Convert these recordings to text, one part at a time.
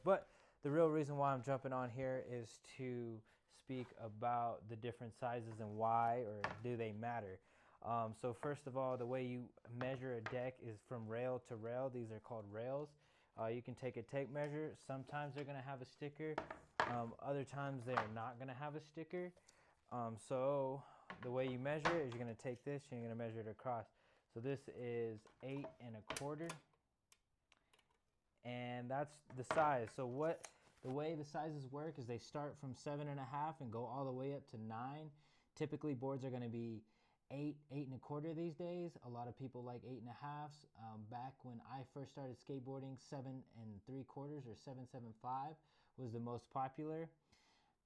But the real reason why I'm jumping on here is to speak about the different sizes and why, or do they matter. So first of all, the way you measure a deck is from rail to rail. These are called rails. You can take a tape measure. Sometimes they're going to have a sticker. Other times they're not going to have a sticker. So the way you measure it is you're going to take this and you're going to measure it across. So this is 8 1/4. And that's the size. So the way the sizes work is they start from 7 1/2 and go all the way up to 9. Typically boards are going to be 8 1/4 these days. A lot of people like 8 1/2. Back when I first started skateboarding, 7 3/4 or 7.75 was the most popular.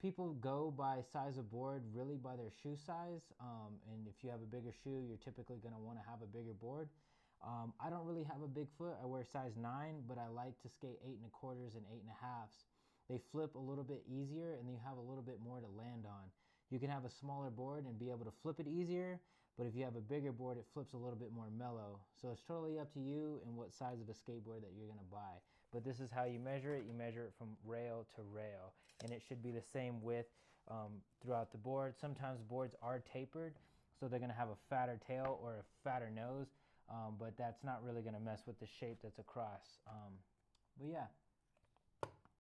People go by size of board really by their shoe size, and if you have a bigger shoe, you're typically going to want to have a bigger board. I don't really have a big foot. I wear size 9, but I like to skate 8 1/4 and 8 1/2. They flip a little bit easier and you have a little bit more to land on. You can have a smaller board and be able to flip it easier, but if you have a bigger board, it flips a little bit more mellow. So it's totally up to you and what size of a skateboard that you're going to buy. But this is how you measure it. You measure it from rail to rail, and it should be the same width throughout the board. Sometimes boards are tapered, so they're going to have a fatter tail or a fatter nose, but that's not really going to mess with the shape that's across. But yeah,